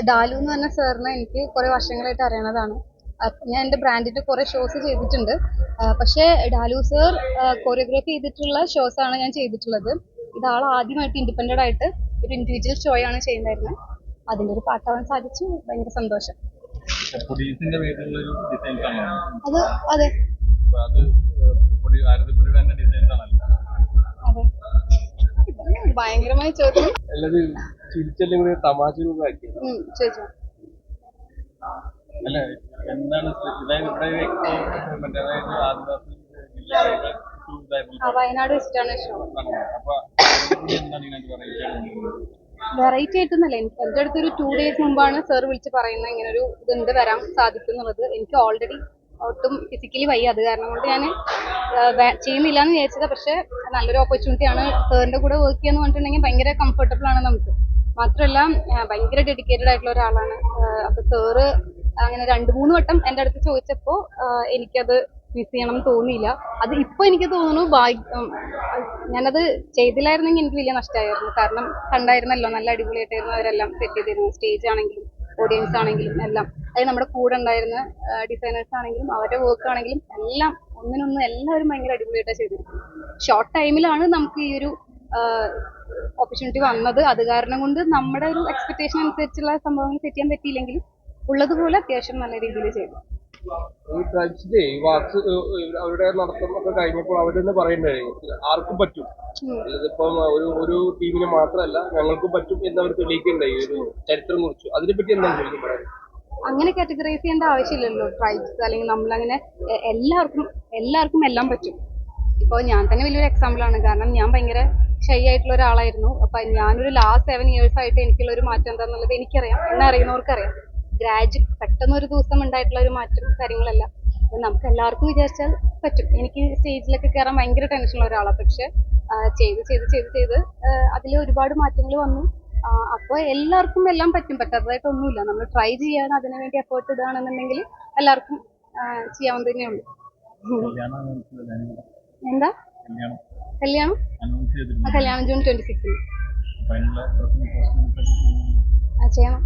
ഡാലു എന്ന് പറഞ്ഞ സാറിനെ എനിക്ക് കുറെ വർഷങ്ങളായിട്ട് അറിയണതാണ്. ഞാൻ എൻ്റെ ബ്രാൻഡിന്റെ കുറെ ഷോസ് ചെയ്തിട്ടുണ്ട്. പക്ഷേ ഡാലു സർ കൊറിയോഗ്രാഫി ചെയ്തിട്ടുള്ള ഷോസ് ആണ് ഞാൻ ചെയ്തിട്ടുള്ളത്. ഇതാൾ ആദ്യമായിട്ട് ഇൻഡിപെൻഡന്റ് ആയിട്ട് ഒരു ഇൻഡിവിജ്വൽ ഷോ ആണ് ചെയ്യുന്നതായിരുന്നത്. അതിൻ്റെ ഒരു പാട്ടാവാൻ സാധിച്ചു, ഭയങ്കര സന്തോഷം. അത് അതെ അതെ, ഭയങ്കരമായ ചോദ്യം. ചോദിച്ചു വയനാട് വെച്ചിട്ടാണ് ഷോ. വെറൈറ്റി ആയിട്ടൊന്നല്ല, എൻ്റെ അടുത്തൊരു 2 days മുമ്പാണ് സാർ വിളിച്ച് പറയുന്നത് ഇങ്ങനെ ഒരു ഇതുണ്ട്, വരാൻ സാധിക്കും എന്നുള്ളത്. എനിക്ക് ഓൾറെഡി ഒട്ടും ഫിസിക്കലി വയ്യ, അത് കാരണം കൊണ്ട് ഞാൻ ചെയ്യുന്നില്ല എന്ന് വിചാരിച്ചത്. പക്ഷെ നല്ലൊരു ഓപ്പർച്യൂണിറ്റിയാണ്. സാറിന്റെ കൂടെ വർക്ക് ചെയ്യാന്ന് പറഞ്ഞിട്ടുണ്ടെങ്കിൽ ഭയങ്കര കംഫർട്ടബിൾ ആണ് നമുക്ക്. മാത്രമല്ല ഭയങ്കര ഡെഡിക്കേറ്റഡ് ആയിട്ടുള്ള ഒരാളാണ്. അപ്പൊ സാറ് അങ്ങനെ 2-3 വട്ടം എൻ്റെ അടുത്ത് ചോദിച്ചപ്പോൾ എനിക്കത് മിസ് ചെയ്യണം എന്ന് തോന്നിയില്ല. അത് ഇപ്പൊ എനിക്ക് തോന്നുന്നു ഞാനത് ചെയ്തില്ലായിരുന്നെങ്കിൽ എനിക്ക് വലിയ നഷ്ടമായിരുന്നു. കാരണം കണ്ടായിരുന്നല്ലോ, നല്ല അടിപൊളിയായിട്ടായിരുന്നു അവരെല്ലാം സെറ്റ് ചെയ്തിരുന്നു. സ്റ്റേജ് ആണെങ്കിലും ഓഡിയൻസ് ആണെങ്കിലും എല്ലാം. അതായത് നമ്മുടെ കൂടെ ഉണ്ടായിരുന്ന ഡിസൈനേഴ്സ് ആണെങ്കിലും അവരുടെ വർക്ക് ആണെങ്കിലും എല്ലാം ഒന്നിനൊന്നും എല്ലാവരും ഭയങ്കര അടിപൊളിയായിട്ടാണ് ചെയ്തിരുന്നത്. ഷോർട്ട് ടൈമിലാണ് നമുക്ക് ഈ ഒരു ഓപ്പർച്യൂണിറ്റി വന്നത്. അത് കാരണം കൊണ്ട് നമ്മുടെ ഒരു എക്സ്പെക്ടേഷൻ അനുസരിച്ചുള്ള സംഭവങ്ങൾ സെറ്റ് ചെയ്യാൻ പറ്റിയില്ലെങ്കിലും ഉള്ളതുപോലെ അത്യാവശ്യം നല്ല രീതിയിൽ ചെയ്തു. അവരുടെ നടത്തമൊക്കെ കഴിഞ്ഞപ്പോൾ അവർ തന്നെ പറയണ്ടായിരുന്നു ആർക്കും പറ്റും, അതിപ്പം ഒരു ടീമിന് മാത്രമല്ല ഞങ്ങൾക്കും പറ്റും എന്നവർ തെളിയിക്കണ്ടായി ഒരു ചരിത്രം കുറിച്ചു. അതിനെപ്പറ്റി എന്താണ് ശരിക്കും പറയുന്നത്? അങ്ങനെ കാറ്റഗറൈസ് ചെയ്യേണ്ട ആവശ്യമില്ലല്ലോ ട്രൈബ്സ്, അല്ലെങ്കിൽ നമ്മളങ്ങനെ എല്ലാവർക്കും എല്ലാം പറ്റും. ഇപ്പോൾ ഞാൻ തന്നെ വലിയൊരു എക്സാമ്പിൾ ആണ്. കാരണം ഞാൻ ഭയങ്കര ഷൈ ആയിട്ടുള്ള ഒരാളായിരുന്നു. അപ്പൊ ഞാനൊരു ലാസ്റ്റ് 7 years ആയിട്ട് എനിക്കുള്ള ഒരു മാറ്റം എന്താണെന്നുള്ളത് എനിക്കറിയാം, എന്നെ അറിയുന്നവർക്കറിയാം. പെട്ടെന്ന് ഒരു ദിവസം ഉണ്ടായിട്ടുള്ള ഒരു മാറ്റം കാര്യങ്ങളല്ല. അപ്പൊ നമുക്ക് എല്ലാവർക്കും വിചാരിച്ചാൽ പറ്റും. എനിക്ക് സ്റ്റേജിലൊക്കെ കയറാൻ ഭയങ്കര ടെൻഷനുള്ള ഒരാളാണ്. പക്ഷെ ചെയ്ത് അതിൽ ഒരുപാട് മാറ്റങ്ങൾ വന്നു. അപ്പോൾ എല്ലാവർക്കും എല്ലാം പറ്റും, പറ്റാത്തതായിട്ട് ഒന്നുമില്ല. നമ്മൾ ട്രൈ ചെയ്യാൻ അതിനുവേണ്ടി എഫേർട്ട് ഇടുകയാണെന്നുണ്ടെങ്കിൽ എല്ലാവർക്കും ചെയ്യാവുന്ന തന്നെയേ ഉള്ളൂ. എന്താ കല്യാണം? കല്യാണം June 26 ചെയ്യണം.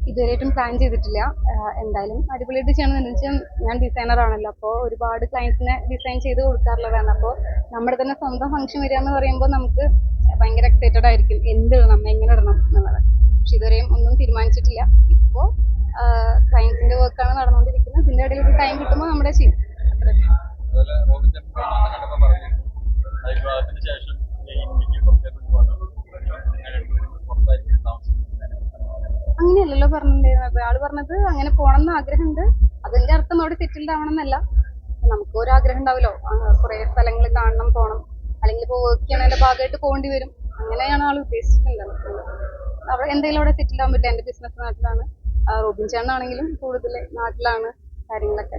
ഇതുവരെയായിട്ടും പ്ലാൻ ചെയ്തിട്ടില്ല. എന്തായാലും അടിപൊളിയായിട്ട് ചെയ്യണമെന്ന് വെച്ചാൽ ഞാൻ ഡിസൈനർ ആണല്ലോ, അപ്പോൾ ഒരുപാട് ക്ലയൻസിനെ ഡിസൈൻ ചെയ്ത് കൊടുക്കാറുള്ളതാണ്. അപ്പോൾ നമ്മുടെ തന്നെ സ്വന്തം ഫംഗ്ഷൻ വരിക എന്ന് പറയുമ്പോൾ നമുക്ക് ഭയങ്കര എക്സൈറ്റഡ് ആയിരിക്കും, നമ്മ എങ്ങനെ ഇടണം എന്നുള്ളത്. പക്ഷെ ഇതുവരെയും ഒന്നും തീരുമാനിച്ചിട്ടില്ല. ഇപ്പോൾ ക്ലയൻസിന്റെ വർക്കാണ് നടന്നുകൊണ്ടിരിക്കുന്നത്. ഇതിന്റെ ഇടയിൽ ഒരു ടൈം കിട്ടുമ്പോൾ നമ്മുടെ ചെയ്യും. അങ്ങനെയല്ലല്ലോ പറഞ്ഞിട്ടുണ്ടായിരുന്നത്. ആള് പറഞ്ഞത് അങ്ങനെ പോകണമെന്ന് ആഗ്രഹമുണ്ട്. അതിന്റെ അർത്ഥം അവിടെ സെറ്റിൽഡ് ആവണം എന്നല്ല. നമുക്ക് ഒരു ആഗ്രഹം ഉണ്ടാവല്ലോ, കുറെ സ്ഥലങ്ങൾ കാണണം, പോകണം, അല്ലെങ്കിൽ ഇപ്പോൾ വർക്ക് ചെയ്യണതിന്റെ ഭാഗമായിട്ട് പോകേണ്ടി വരും. അങ്ങനെയാണ് ആൾ ഉദ്ദേശിച്ചിട്ടുള്ളത്. അവിടെ എന്തെങ്കിലും അവിടെ സെറ്റിൽ ആവാൻ പറ്റില്ല. എന്റെ ബിസിനസ് നാട്ടിലാണ്, റോബിൻ ചേട്ടനാണെങ്കിലും കൂടുതൽ നാട്ടിലാണ് കാര്യങ്ങളൊക്കെ.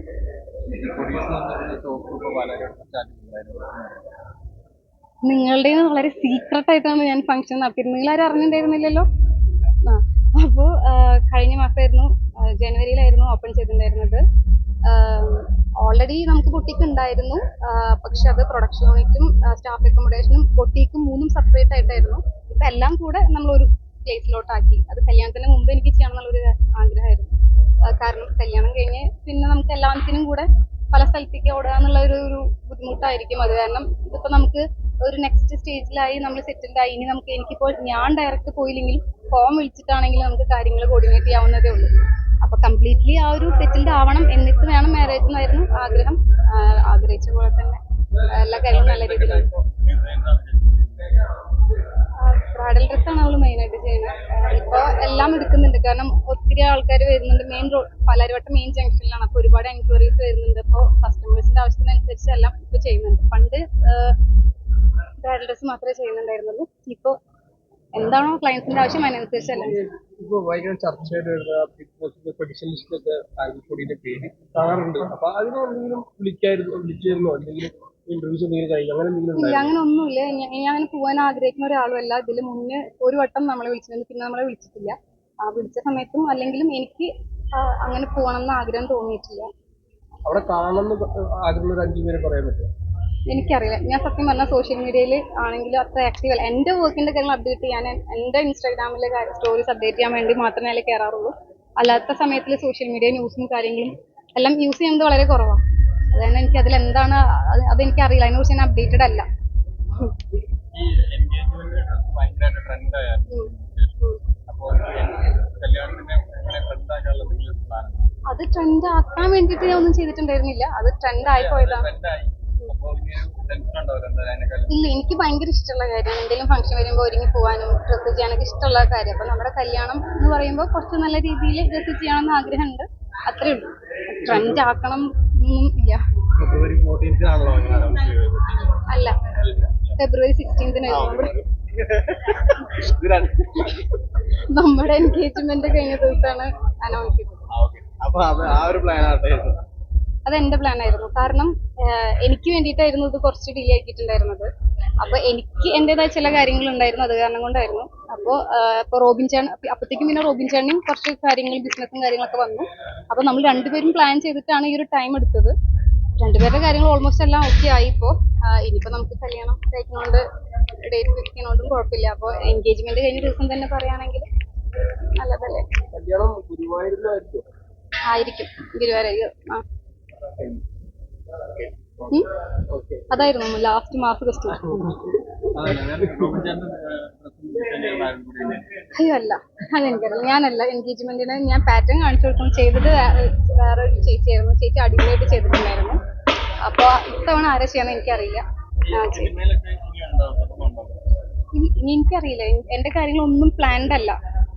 നിങ്ങളുടെ വളരെ സീക്രട്ട് ആയിട്ടാണ് ഞാൻ ഫംഗ്ഷൻ നടത്തിയത്. നിങ്ങളാരും അറിഞ്ഞിട്ടുണ്ടായിരുന്നില്ലല്ലോ. അപ്പോൾ കഴിഞ്ഞ മാസമായിരുന്നു, ജനുവരിയിലായിരുന്നു ഓപ്പൺ ചെയ്തിട്ടുണ്ടായിരുന്നത്. ഓൾറെഡി നമുക്ക് ബൊട്ടീക്ക് ഉണ്ടായിരുന്നു. പക്ഷെ അത് പ്രൊഡക്ഷൻ യൂണിറ്റും സ്റ്റാഫ് അക്കോമഡേഷനും ബൊട്ടീക്കും 3 സെപ്പറേറ്റ് ആയിട്ടായിരുന്നു. ഇപ്പൊ എല്ലാം കൂടെ നമ്മളൊരു പ്ലേസിലോട്ടാക്കി. അത് കല്യാണത്തിന് മുമ്പ് എനിക്ക് ചെയ്യണം എന്നുള്ളൊരു ആഗ്രഹമായിരുന്നു. കാരണം കല്യാണം കഴിഞ്ഞ് പിന്നെ നമുക്ക് എല്ലാത്തിനും കൂടെ പല സ്ഥലത്തേക്ക് ഓടുക എന്നുള്ള ഒരു ബുദ്ധിമുട്ടായിരിക്കും. അത് കാരണം ഇതിപ്പോ നമുക്ക് ഒരു നെക്സ്റ്റ് സ്റ്റേജിലായി, നമ്മൾ സെറ്റിൽഡ് ആയി. ഇനി എനിക്കിപ്പോൾ ഞാൻ ഡയറക്റ്റ് പോയില്ലെങ്കിലും ഫോം വിളിച്ചിട്ടാണെങ്കിലും നമുക്ക് കാര്യങ്ങൾ കോർഡിനേറ്റ് ചെയ്യാവുന്നതേ ഉള്ളൂ. അപ്പൊ കംപ്ലീറ്റ്ലി ആ ഒരു സെറ്റിൽഡ് ആവണം, എന്നിട്ട് വേണം മാരേജ് എന്നായിരുന്നു ആഗ്രഹം. ആഗ്രഹിച്ച പോലെ തന്നെ എല്ലാ കാര്യങ്ങളും നല്ല രീതിയിലാണ്. ബ്രൈഡൽ ഡ്രസ്സാണ് നമ്മൾ മെയിനായിട്ട് ചെയ്യുന്നത്. ഇപ്പോൾ എല്ലാം എടുക്കുന്നുണ്ട്, കാരണം ഒത്തിരി ആൾക്കാർ വരുന്നുണ്ട്. പാലാരിവട്ടം മെയിൻ ജംഗ്ഷനിലാണ്. അപ്പോൾ ഒരുപാട് എൻക്വയറീസ് വരുന്നുണ്ട്. അപ്പോൾ കസ്റ്റമേഴ്സിന്റെ ആവശ്യത്തിനനുസരിച്ച് എല്ലാം ഇപ്പോൾ ചെയ്യുന്നുണ്ട്. പണ്ട് ബ്രൈഡൽ ഡ്രസ്സ് മാത്രമേ ചെയ്യുന്നുണ്ടായിരുന്നുള്ളൂ. ഇപ്പോൾ എന്താണോ ക്ലയൻസിന്റെ ആവശ്യം അതിനനുസരിച്ചല്ല. ഇപ്പൊ ഭയങ്കര ചർച്ചയായിട്ട് പേര് കാണാറുണ്ട്. അപ്പൊ അതിനെന്തെങ്കിലും വിളിച്ചിരുന്നോ, അല്ലെങ്കിൽ ഇന്റർവ്യൂസ് എന്തെങ്കിലും കഴിഞ്ഞു അങ്ങനെ എന്തെങ്കിലും? അങ്ങനെ ഒന്നുമില്ല. ഞാൻ അങ്ങനെ പോകാൻ ആഗ്രഹിക്കുന്ന ഒരാളുമല്ല. ഇതിൽ മുന്നേ ഒരു വട്ടം നമ്മളെ വിളിച്ചിട്ടുണ്ട്, പിന്നെ നമ്മളെ വിളിച്ചിട്ടില്ല. വിളിച്ച സമയത്തും അല്ലെങ്കിലും എനിക്ക് അങ്ങനെ പോകണം എന്ന് ആഗ്രഹം തോന്നിയിട്ടില്ല. അവിടെ കാണുന്ന ആഗ്രഹമുള്ള ഒരു 5 പേര് പറയാൻ പറ്റുമോ? എനിക്കറിയില്ല. ഞാൻ സത്യം പറഞ്ഞാൽ സോഷ്യൽ മീഡിയയിൽ ആണെങ്കിലും അത്ര ആക്റ്റീവ് അല്ല. എൻ്റെ വർക്കിന്റെ കാര്യങ്ങൾ അപ്ഡേറ്റ് ചെയ്യാൻ എൻ്റെ ഇൻസ്റ്റാഗ്രാമിലെ സ്റ്റോറീസ് അപ്ഡേറ്റ് ചെയ്യാൻ വേണ്ടി മാത്രമേ അതിൽ കയറാറുള്ളൂ. അല്ലാത്ത സമയത്തിൽ സോഷ്യൽ മീഡിയ ന്യൂസും കാര്യങ്ങളും എല്ലാം യൂസ് ചെയ്യുന്നത് വളരെ കുറവാണ്. അതുതന്നെ എനിക്ക് അതിൽ എന്താണ് അതെനിക്കറിയില്ല, അതിനെക്കുറിച്ച് ഞാൻ അപ്ഡേറ്റഡ് അല്ല. അത് ട്രെൻഡ് ആക്കാൻ വേണ്ടിയിട്ട് ഞാൻ ഒന്നും ചെയ്തിട്ടുണ്ടായിരുന്നില്ല. അത് ട്രെൻഡ് ആയി പോയതാണ്. ഇല്ല, എനിക്ക് ഭയങ്കര ഇഷ്ടമുള്ള കാര്യമാണ്. എന്തെങ്കിലും ഫംഗ്ഷൻ വരുമ്പോൾ ഒരുങ്ങി പോകാനും ഡ്രസ്സ് ചെയ്യാനൊക്കെ ഇഷ്ടമുള്ള കാര്യം. അപ്പൊ നമ്മുടെ കല്യാണം എന്ന് പറയുമ്പോൾ കുറച്ച് നല്ല രീതിയിൽ ഡ്രസ്സ് ചെയ്യണമെന്ന് ആഗ്രഹമുണ്ട്. അത്രേ ഉള്ളൂ. ട്രെൻഡ് ആക്കണം ഒന്നും ഇല്ല. അല്ല, ഫെബ്രുവരി 16 നമ്മുടെ എൻഗേജ്മെന്റ് കഴിഞ്ഞ ദിവസമാണ് അനൗൺസ് ചെയ്തത്. അതെന്റെ പ്ലാൻ ആയിരുന്നു. കാരണം എനിക്ക് വേണ്ടിയിട്ടായിരുന്നു ഇത് കുറച്ച് ഡിലേ ആക്കിയിട്ടുണ്ടായിരുന്നത്. അപ്പൊ എനിക്ക് എന്റേതായ ചില കാര്യങ്ങൾ ഉണ്ടായിരുന്നു, അത് കാരണം കൊണ്ടായിരുന്നു. ഇപ്പൊ റോബിൻ ചേട്ടൻ അപ്പത്തേക്കും പിന്നെ റോബിൻ ചേട്ടനും കുറച്ച് കാര്യങ്ങൾ ബിസിനസ്സും കാര്യങ്ങളൊക്കെ വന്നു. അപ്പൊ നമ്മൾ രണ്ടുപേരും പ്ലാൻ ചെയ്തിട്ടാണ് ഈ ഒരു ടൈം എടുത്തത്. രണ്ടുപേരുടെ കാര്യങ്ങൾ ഓൾമോസ്റ്റ് എല്ലാം ഓക്കെ ആയി. ഇനിയിപ്പോ നമുക്ക് കല്യാണം കഴിക്കുന്നതുകൊണ്ട് ഡേറ്റ് ഫിക്സ് ചെയ്യുന്നതുകൊണ്ടും കുഴപ്പമില്ല. അപ്പൊ എൻഗേജ്മെന്റ് കഴിഞ്ഞ ദിവസം തന്നെ പറയുകയാണെങ്കിൽ നല്ലതല്ലേ? ആയിരിക്കും, ഗുരുവായൂരായിരിക്കും. അതായിരുന്നു ലാസ്റ്റ് മാസം ഫസ്റ്റ്. അയ്യോ അല്ല, അതെനിക്കറിയില്ല. ഞാനല്ല എൻഗേജ്മെന്റിന് ഞാൻ പാറ്റേൺ കാണിച്ചു കൊടുക്കും. ചെയ്തത് വേറെ ഒരു ചേച്ചിയായിരുന്നു. ചേച്ചി അടിപൊളിയായിട്ട് ചെയ്തിട്ടുണ്ടായിരുന്നു. അപ്പൊ ഇത്തവണ ആരാ ചെയ്യാന്ന് എനിക്കറിയില്ല. എനിക്കറിയില്ല, എന്റെ കാര്യങ്ങളൊന്നും പ്ലാൻഡ് അല്ല.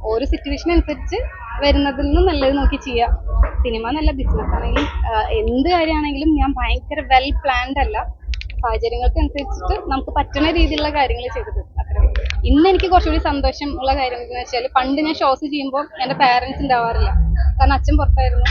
ഓരോ സിറ്റുവേഷൻ അനുസരിച്ച് വരുന്നതിൽ നിന്നും നല്ലത് നോക്കി ചെയ്യാം. സിനിമ എന്നല്ല, ബിസിനസ് ആണെങ്കിലും എന്ത് കാര്യമാണെങ്കിലും ഞാൻ ഭയങ്കര വെൽ പ്ലാൻഡ് അല്ല. സാഹചര്യങ്ങൾക്ക് അനുസരിച്ചിട്ട് നമുക്ക് പറ്റുന്ന രീതിയിലുള്ള കാര്യങ്ങൾ ചെയ്തത്. അത്രേ. ഇന്ന് എനിക്ക് കുറച്ചുകൂടി സന്തോഷം ഉള്ള കാര്യം എന്ന് വെച്ചാൽ, പണ്ട് ഞാൻ ഷോസ് ചെയ്യുമ്പോൾ എൻ്റെ പാരൻസ് ഉണ്ടാവാറില്ല. കാരണം അച്ഛൻ പുറത്തായിരുന്നു.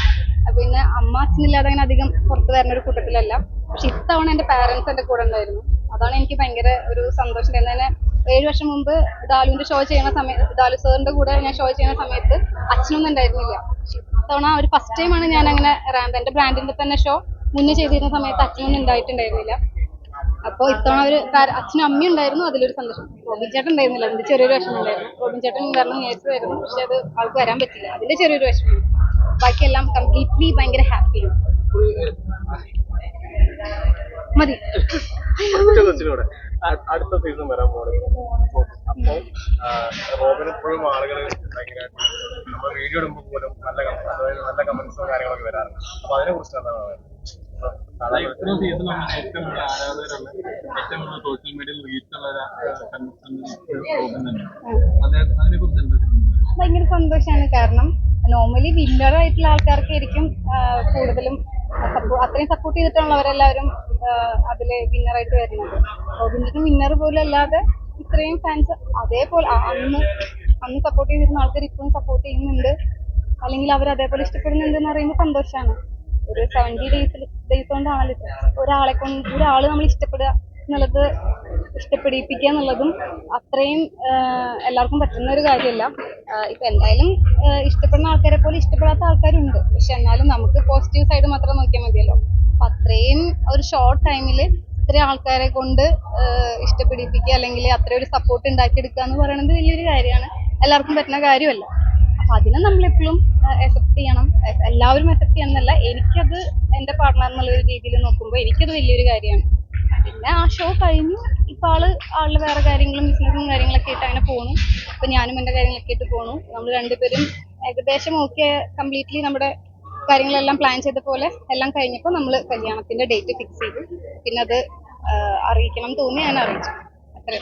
പിന്നെ അമ്മ അച്ഛനില്ലാതെ അങ്ങനെ അധികം പുറത്ത് വരുന്ന ഒരു കൂട്ടത്തിലല്ല. പക്ഷെ ഇത്തവണ എൻ്റെ പാരൻസ് എൻ്റെ കൂടെ ഉണ്ടായിരുന്നു. അതാണ് എനിക്ക് ഭയങ്കര ഒരു സന്തോഷം തന്നെ. 7 വർഷം മുമ്പ് ദാലുവിന്റെ ഷോ ചെയ്യുന്ന സമയത്ത്, ദാലു സാറിന്റെ കൂടെ ഞാൻ ഷോ ചെയ്യുന്ന സമയത്ത് അച്ഛനൊന്നും ഉണ്ടായിരുന്നില്ല. ഇത്തവണ ഒരു ഫസ്റ്റ് ടൈമാണ് ഞാൻ അങ്ങനെ എന്റെ ബ്രാൻഡിന്റെ തന്നെ ഷോ മുന്നേ ചെയ്തിരുന്ന സമയത്ത് അച്ഛനൊന്നും ഉണ്ടായിട്ടുണ്ടായിരുന്നില്ല. അപ്പൊ ഇത്തവണ അച്ഛനും അമ്മയും ഉണ്ടായിരുന്നു. അതിലൊരു സന്തോഷം. റോബിൻ ചേട്ടൻ ഉണ്ടായിരുന്നില്ല, അതിന്റെ ചെറിയൊരു വിഷമം ഉണ്ടായിരുന്നു. റോബിൻ ചേട്ടൻ വരണം നേരിട്ടായിരുന്നു, പക്ഷെ അത് ആൾക്ക് വരാൻ പറ്റില്ല. അതിന്റെ ചെറിയൊരു വിഷമം. ബാക്കിയെല്ലാം കംപ്ലീറ്റ്ലി ഭയങ്കര ഹാപ്പിയാണ്. മതി. അടുത്ത സീസൺ വരാൻ പോകുന്നത്. അപ്പോ റോബിൻ എപ്പോഴും ആളുകൾ നമ്മൾ വീഡിയോ ഇടുമ്പോൾ പോലും നല്ല കമന്റ്സും കാര്യങ്ങളൊക്കെ വരാറുണ്ട്. അപ്പൊ അതിനെ കുറിച്ച് എന്താണ് ഇത്രയും സീസൺ ഏറ്റവും കൂടുതൽ ആരാധകരുള്ള, ഏറ്റവും കൂടുതൽ സോഷ്യൽ മീഡിയയിൽ റീച്ചുള്ള അതിനെ കുറിച്ച് എന്താ? ഭയങ്കര സന്തോഷമാണ്. കാരണം നോർമലി വിന്നർ ആയിട്ടുള്ള ആൾക്കാർക്കായിരിക്കും കൂടുതലും അത്രയും സപ്പോർട്ട് ചെയ്തിട്ടുള്ളവരെല്ലാവരും അതില് വിന്നറായിട്ട് വരുന്നത്. റോബിൻ്റെ വിന്നർ പോലും അല്ലാതെ ഇത്രയും ഫാൻസ് അതേപോലെ അന്ന് സപ്പോർട്ട് ചെയ്തിരുന്ന ആൾക്കാർ ഇപ്പോഴും സപ്പോർട്ട് ചെയ്യുന്നുണ്ട്, അല്ലെങ്കിൽ അവർ അതേപോലെ ഇഷ്ടപ്പെടുന്നുണ്ട് എന്ന് പറയുമ്പോൾ സന്തോഷമാണ്. ഒരു 70 ഡേയ്സ് കൊണ്ടാണല്ലോ ഒരാള് നമ്മൾ ഇഷ്ടപ്പെടുക എന്നുള്ളത്, ഇഷ്ടപ്പെടിപ്പിക്കുക എന്നുള്ളതും അത്രയും എല്ലാവർക്കും പറ്റുന്ന ഒരു കാര്യമല്ല. ഇപ്പൊ എന്തായാലും ഇഷ്ടപ്പെടുന്ന ആൾക്കാരെ പോലെ ഇഷ്ടപ്പെടാത്ത ആൾക്കാരുണ്ട്. പക്ഷെ എന്നാലും നമുക്ക് പോസിറ്റീവ് സൈഡ് മാത്രം നോക്കിയാൽ മതിയല്ലോ. അപ്പൊ അത്രയും ഒരു ഷോർട്ട് ടൈമിൽ ഇത്രയും ആൾക്കാരെ കൊണ്ട് ഇഷ്ടപ്പെടിപ്പിക്കുക, അല്ലെങ്കിൽ അത്രയും ഒരു സപ്പോർട്ട് ഉണ്ടാക്കിയെടുക്കുക എന്ന് പറയുന്നത് വലിയൊരു കാര്യമാണ്. എല്ലാവർക്കും പറ്റുന്ന കാര്യമല്ല. അപ്പൊ അതിനെ നമ്മളെപ്പോഴും അക്സെപ്റ്റ് ചെയ്യണം. എല്ലാവരും അക്സെപ്റ്റ് ചെയ്യണമെന്നല്ല, എനിക്കത് എന്റെ പാർട്ട്ണർ എന്നുള്ള ഒരു രീതിയിൽ നോക്കുമ്പോൾ എനിക്കത് വലിയൊരു കാര്യമാണ്. പിന്നെ ആ ഷോ കഴിഞ്ഞു, ഇപ്പൊ ആളുടെ വേറെ കാര്യങ്ങളും ബിസിനസ്സും കാര്യങ്ങളൊക്കെ ആയിട്ട് അങ്ങനെ പോണു. ഇപ്പൊ ഞാനും എന്റെ കാര്യങ്ങളൊക്കെ ആയിട്ട് പോണു. നമ്മൾ രണ്ടുപേരും ഏകദേശം കംപ്ലീറ്റ്ലി നമ്മുടെ കാര്യങ്ങളെല്ലാം പ്ലാൻ ചെയ്ത പോലെ എല്ലാം കഴിഞ്ഞപ്പോൾ നമ്മൾ കല്യാണത്തിന്റെ ഡേറ്റ് ഫിക്സ് ചെയ്തു. പിന്നെ അത് അറിയിക്കണം തോന്നി ഞാൻ അറിയിച്ചു. അത്രേ.